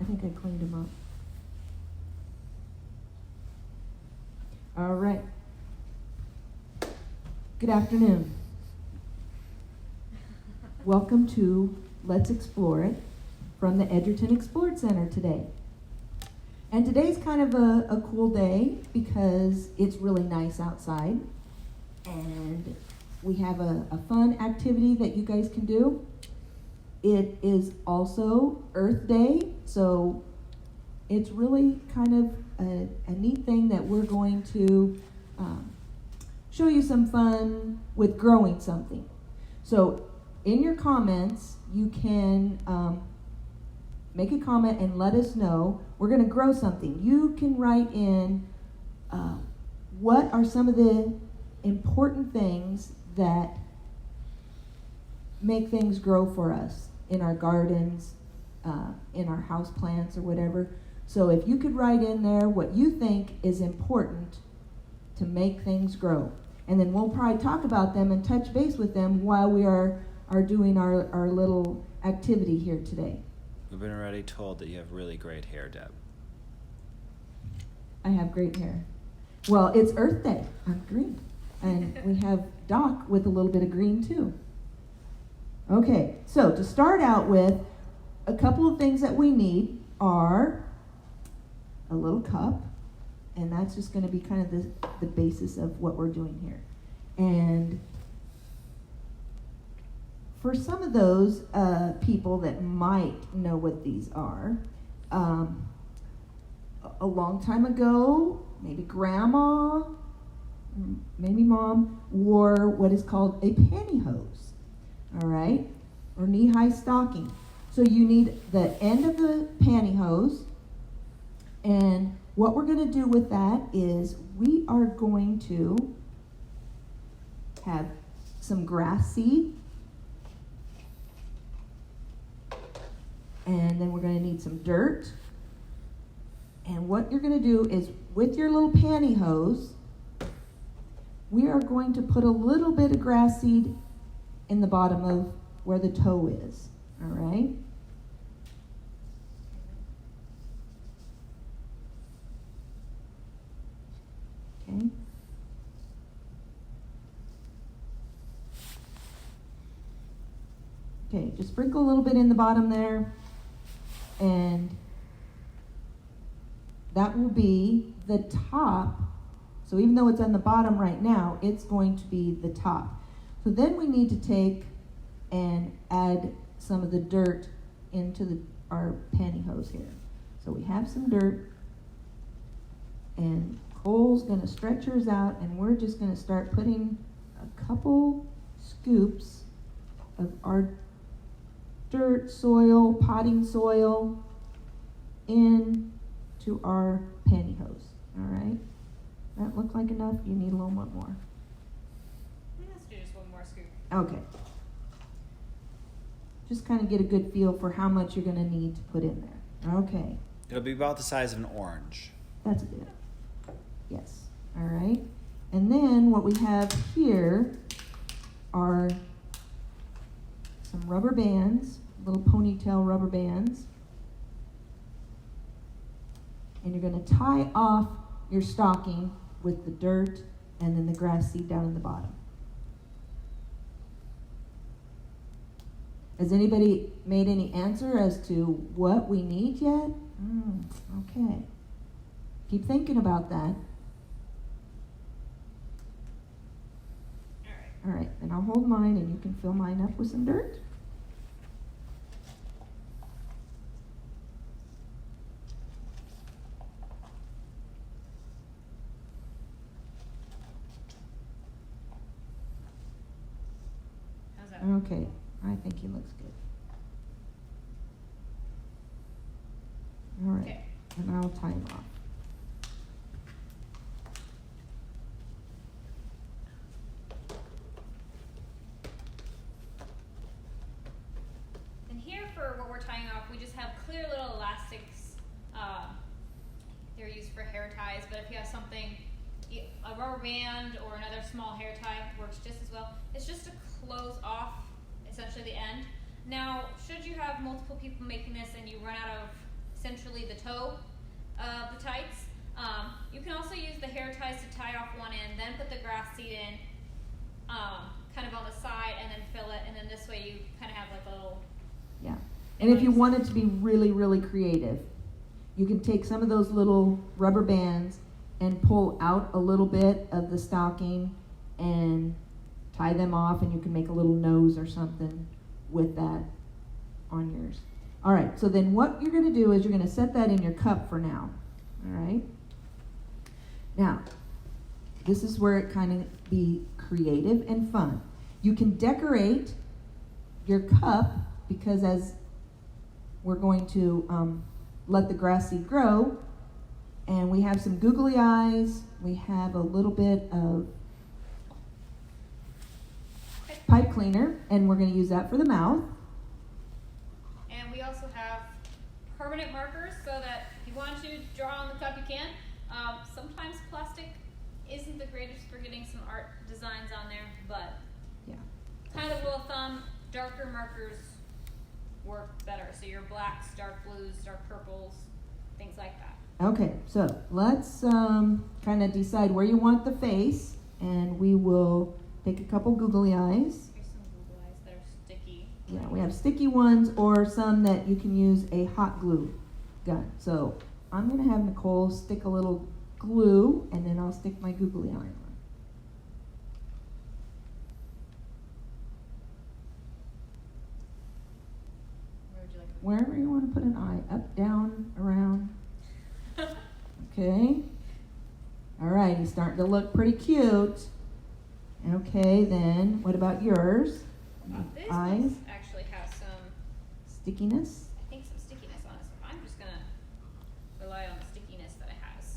think I cleaned them up. All right. Good afternoon. Welcome to Let's Explore It from the Edgerton Explored Center today. And today's kind of a cool day because it's really nice outside. And we have a fun activity that you guys can do. It is also Earth Day, so it's really kind of a neat thing that we're going to show you some fun with growing something. So in your comments, you can make a comment and let us know. We're going to grow something. You can write in what are some of the important things that make things grow for us in our gardens, in our house plants or whatever. So if you could write in there what you think is important to make things grow. And then we'll probably talk about them and touch base with them while we are doing our little activity here today. We've been already told that you have really great hair, Deb. I have great hair. Well, it's Earth Day. I'm green. And we have Doc with a little bit of green too. Okay, so to start out with, a couple of things that we need are a little cup, and that's just going to be kind of the basis of what we're doing here. And for some of those people that might know what these are, a long time ago, maybe grandma, maybe mom, wore what is called a pantyhose, all right, or knee-high stocking. So you need the end of the pantyhose, and what we're going to do with that is we are going to have some grass seed, and then we're going to need some dirt. And what you're going to do is with your little pantyhose, we are going to put a little bit of grass seed in the bottom of where the toe is, all right? Okay. Okay, just sprinkle a little bit in the bottom there, and that will be the top. So even though it's on the bottom right now, it's going to be the top. So then we need to take and add some of the dirt into our pantyhose here. So we have some dirt, and Cole's going to stretch hers out, and we're just going to start putting a couple scoops of our dirt, soil, potting soil into our pantyhose. All right? That look like enough? You need a little bit more. Let's do just one more scoop. Okay. Just kind of get a good feel for how much you're going to need to put in there. Okay. It'll be about the size of an orange. That's good. Yes. All right. And then what we have here are some rubber bands, little ponytail rubber bands. And you're going to tie off your stocking with the dirt and then the grass seed down in the bottom. Has anybody made any answer as to what we need yet? Okay. Keep thinking about that. All right, and I'll hold mine and you can fill mine up with some dirt. How's that? Okay, I think he looks good. All right, Okay. and I'll tie him off. And here for what we're tying off, we just have clear little elastics. They're used for hair ties, but if you have something, a rubber band or another small hair tie works just as well. It's just to close off essentially the end. Now, should you have multiple people making this and you run out of essentially the toe of the tights. You can also use the hair ties to tie off one end, then put the grass seed in, kind of on the side, and then fill it, and then this way you kind of have like a little. Yeah. And if you want it to be really, really creative, you can take some of those little rubber bands and pull out a little bit of the stocking and tie them off, and you can make a little nose or something with that on yours. All right, so then what you're going to do is you're going to set that in your cup for now. All right? Now, this is where it kind of be creative and fun. You can decorate your cup, because as we're going to let the grass seed grow, and we have some googly eyes, we have a little bit of pipe cleaner, and we're going to use that for the mouth. And we also have permanent markers, so that if you want to draw on the cup, you can. Sometimes plastic isn't the greatest for getting some art designs on there, but Yeah. kind of rule of thumb, darker markers work better. So your blacks, dark blues, dark purples, things like that. Okay, so let's kind of decide where you want the face, and we will take a couple googly eyes. Here's some Google eyes that are sticky. Yeah, we have sticky ones or some that you can use a hot glue gun. So I'm going to have Nicole stick a little glue, and then I'll stick my googly eye on. Where would you like Wherever you want to put an eye, up, down, around. Okay. All right, he's starting to look pretty cute. Okay, then what about yours? This Eyes, one actually has some, stickiness. I think some stickiness on it, so I'm just gonna rely on the stickiness that it has.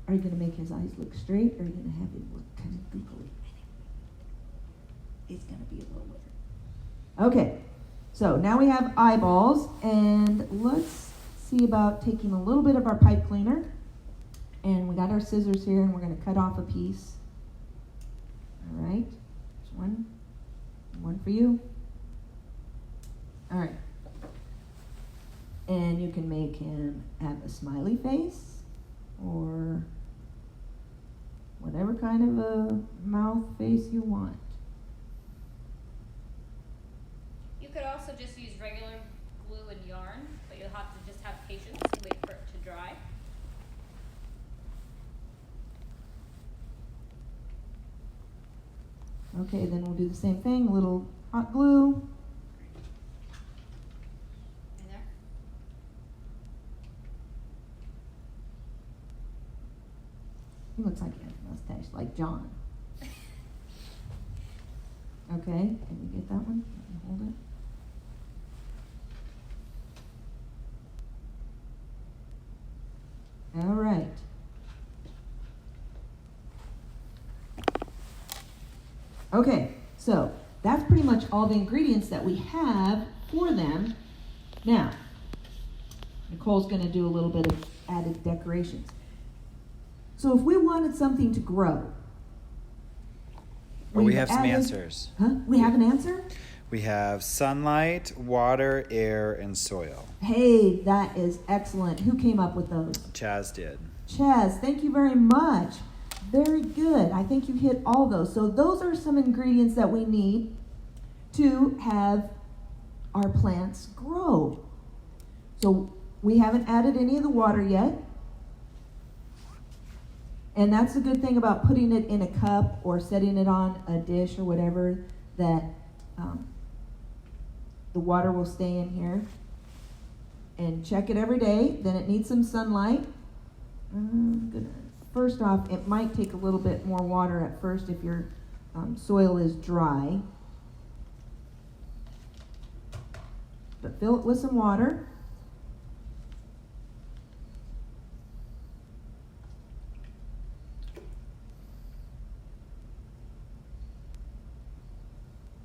Are you going to make his eyes look straight, or are you going to have him look kind of googly? It's going to be a little weird. Okay, so now we have eyeballs, and let's see about taking a little bit of our pipe cleaner, and we got our scissors here, and we're going to cut off a piece. All right, there's one for you. All right, and you can make him have a smiley face, or whatever kind of a mouth face you want. You could also just use regular glue and yarn, but you'll have to just have patience and wait for it to dry. Okay, then we'll do the same thing, a little hot glue. In there. He looks like he has a mustache, like John. Okay, can you get that one? Let me hold it. All right. Okay, so that's pretty much all the ingredients that we have for them. Now, Nicole's going to do a little bit of added decorations. So if we wanted something to grow, Well, we we've have some added- answers. Huh? We have an answer? We have sunlight, water, air, and soil. Hey, that is excellent. Who came up with those? Chaz did. Chaz, thank you very much. Very good. I think you hit all those. So those are some ingredients that we need to have our plants grow. So we haven't added any of the water yet. And that's the good thing about putting it in a cup or setting it on a dish or whatever, that the water will stay in here. And check it every day. Then it needs some sunlight. First off, it might take a little bit more water at first if your soil is dry. But fill it with some water.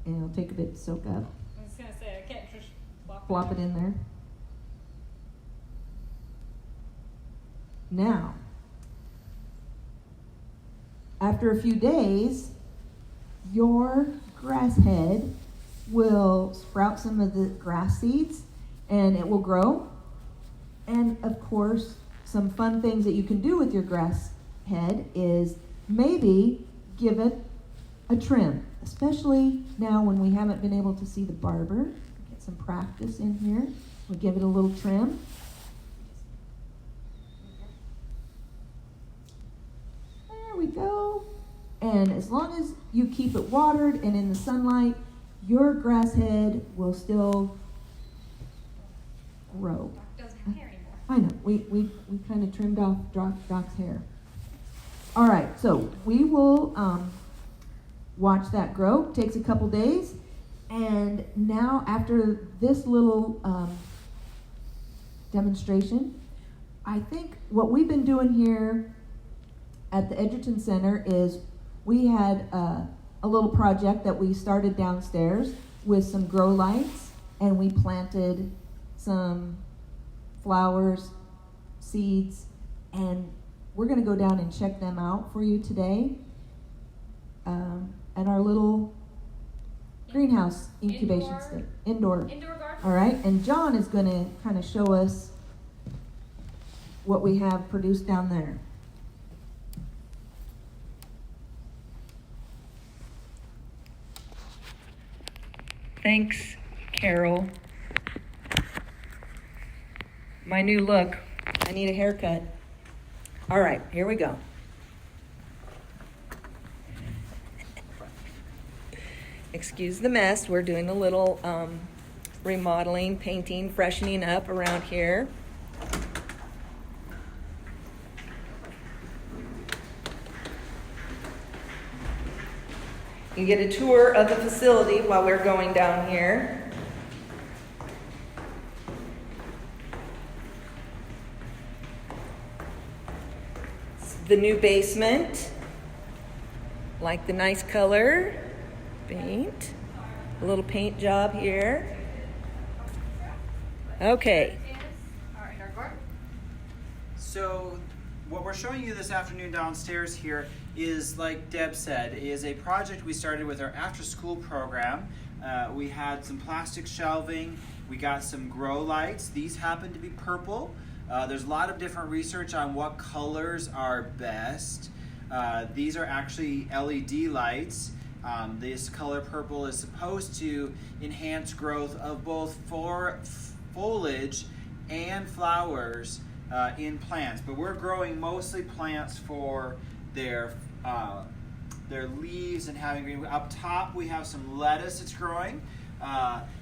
And it'll take a bit to soak up. I was gonna say, I can't just Plop it in there. Now, after a few days, your grass head will sprout some of the grass seeds and it will grow. And of course, some fun things that you can do with your grass head is maybe give it a trim, especially now when we haven't been able to see the barber. Get some practice in here. We'll give it a little trim. There we go. And as long as you keep it watered and in the sunlight, your grass head will still grow. Doc doesn't have hair anymore. I know, we kind of trimmed off Doc's hair. All right, so we will watch that grow. Takes a couple days. And now after this little demonstration, I think what we've been doing here at the Edgerton Center is we had a little project that we started downstairs with some grow lights, and we planted some flowers, seeds, and we're going to go down and check them out for you today at our little greenhouse incubation state. Indoor Indoor garden. All right, and John is going to kind of show us what we have produced down there. Thanks, Carol. My new look. I need a haircut. All right, here we go. Excuse the mess. We're doing a little remodeling, painting, freshening up around here. You get a tour of the facility while we're going down here. It's the new basement. Like the nice color. Paint. A little paint job here. Okay. Our indoor garden. So what we're showing you this afternoon downstairs here is, like Deb said, is a project we started with our after-school program. We had some plastic shelving. We got some grow lights. These happen to be purple. There's a lot of different research on what colors are best. These are actually LED lights. This color purple is supposed to enhance growth of both foliage and flowers in plants, but we're growing mostly plants for their leaves and having green. Up top we have some lettuce that's growing.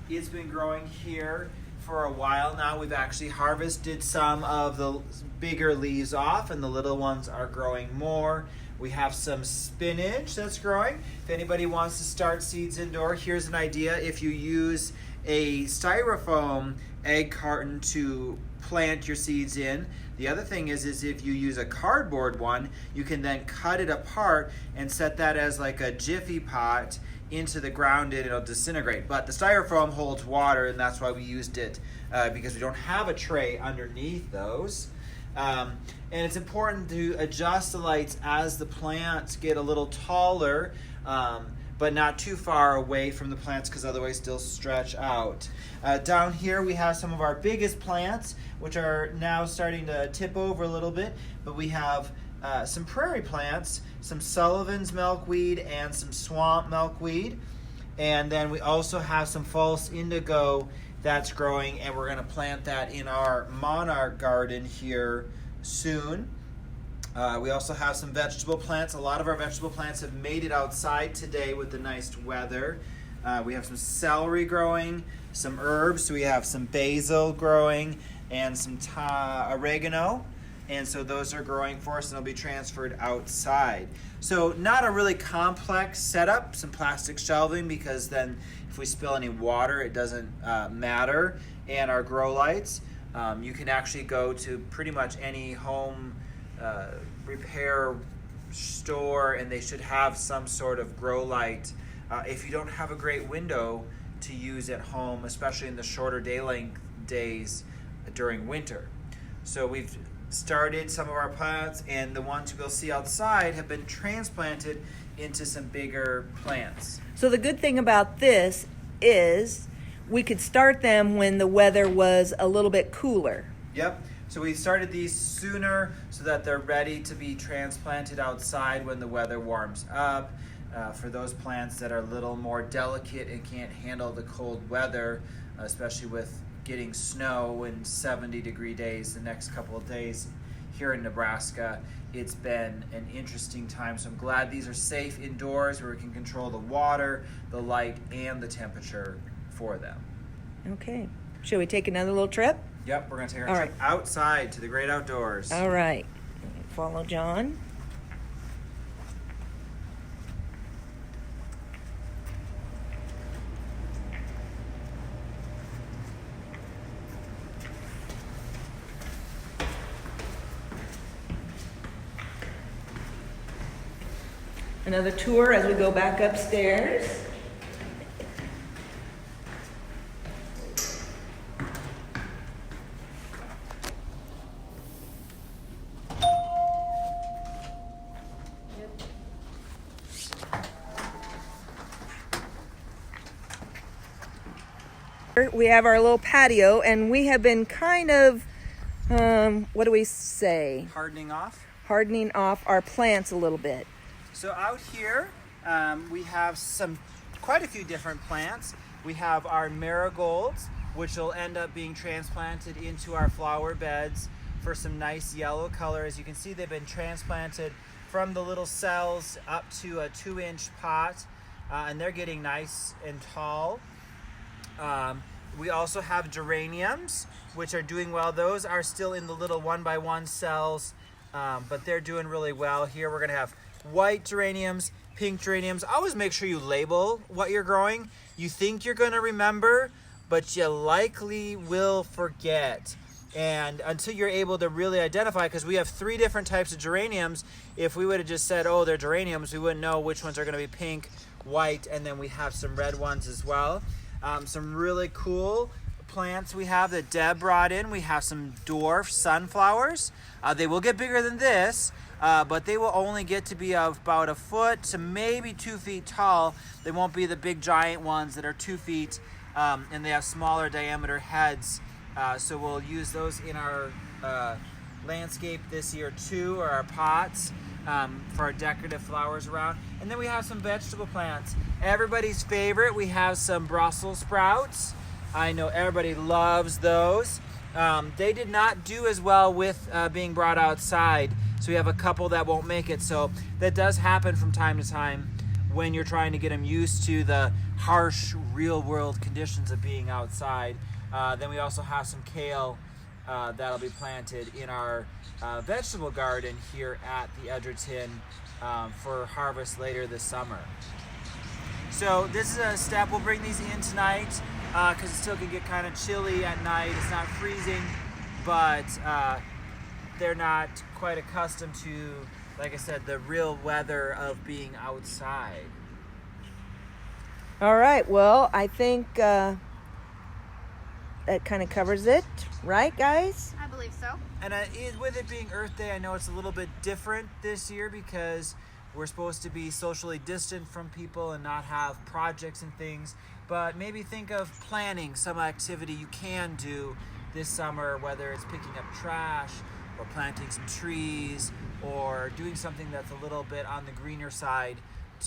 It's been growing here for a while now. We've actually harvested some of the bigger leaves off and the little ones are growing more. We have some spinach that's growing. If anybody wants to start seeds indoor, here's an idea. If you use a styrofoam egg carton to plant your seeds in, the other thing is if you use a cardboard one, you can then cut it apart and set that as like a jiffy pot into the ground and it'll disintegrate. But the styrofoam holds water, and that's why we used it because we don't have a tray underneath those. And it's important to adjust the lights as the plants get a little taller, but not too far away from the plants because otherwise they'll stretch out. Down here we have some of our biggest plants, which are now starting to tip over a little bit, but we have some prairie plants, some Sullivan's milkweed and some swamp milkweed. And then we also have some false indigo that's growing, and we're going to plant that in our monarch garden here soon. We also have some vegetable plants. A lot of our vegetable plants have made it outside today with the nice weather. We have some celery growing, some herbs. So we have some basil growing and some oregano. And so those are growing for us and they'll be transferred outside. So not a really complex setup, some plastic shelving because then if we spill any water, it doesn't matter. And our grow lights, you can actually go to pretty much any home repair store and they should have some sort of grow light. If you don't have a great window to use at home, especially in the shorter day length days during winter. So we've started some of our plants, and the ones we'll see outside have been transplanted into some bigger plants. So the good thing about this is we could start them when the weather was a little bit cooler. Yep. So we started these sooner so that they're ready to be transplanted outside when the weather warms up. For those plants that are a little more delicate and can't handle the cold weather, especially with getting snow and 70-degree days the next couple of days here in Nebraska, it's been an interesting time. So I'm glad these are safe indoors where we can control the water, the light, and the temperature for them. Okay. Shall we take another little trip? Yep, we're going to take our All trip outside to the great outdoors. All right. Follow John. Another tour as we go back upstairs. We have our little patio, and we have been kind of, what do we say? Hardening off. Hardening off our plants a little bit. So out here, we have quite a few different plants. We have our marigolds, which will end up being transplanted into our flower beds for some nice yellow color. As you can see, they've been transplanted from the little cells up to a 2-inch pot, and they're getting nice and tall. We also have geraniums, which are doing well. Those are still in the little 1x1 cells, but they're doing really well. Here we're gonna have white geraniums, pink geraniums. Always make sure you label what you're growing. You think you're gonna remember, but you likely will forget. And until you're able to really identify, because we have 3 different types of geraniums, if we would have just said, oh, they're geraniums, we wouldn't know which ones are gonna be pink, white, and then we have some red ones as well. Some really cool plants we have that Deb brought in. We have some dwarf sunflowers. They will get bigger than this, but they will only get to be of about 1 foot to maybe 2 feet tall. They won't be the big giant ones that are 2 feet, and they have smaller diameter heads. So we'll use those in our landscape this year too, or our pots, for our decorative flowers around. And then we have some vegetable plants. Everybody's favorite, we have some Brussels sprouts. I know everybody loves those. They did not do as well with being brought outside, so we have a couple that won't make it. So that does happen from time to time when you're trying to get them used to the harsh real world conditions of being outside. Then we also have some kale that'll be planted in our vegetable garden here at the Edgerton for harvest later this summer. So this is a step. We'll bring these in tonight because it still can get kind of chilly at night. It's not freezing, but they're not quite accustomed to, like I said, the real weather of being outside. All right, well, I think that kind of covers it, right, guys? I believe so. And with it being Earth Day, I know it's a little bit different this year because we're supposed to be socially distant from people and not have projects and things. But maybe think of planning some activity you can do this summer, whether it's picking up trash or planting some trees or doing something that's a little bit on the greener side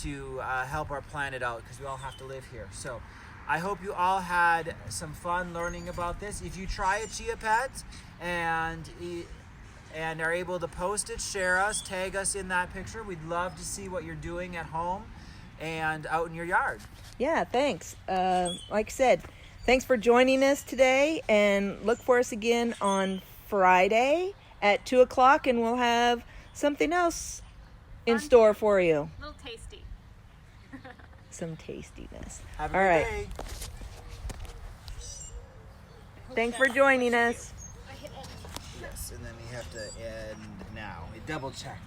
to help our planet out, because we all have to live here. So I hope you all had some fun learning about this. If you try a Chia Pet and are able to post it, share us, tag us in that picture. We'd love to see what you're doing at home and out in your yard. Yeah, thanks. Like I said, thanks for joining us today, and look for us again on Friday at 2 o'clock, and we'll have something else in store for you. A little tasty. Some tastiness. Have a All good right. day. Thanks for joining us. Yes, and then you have to end now. Double check.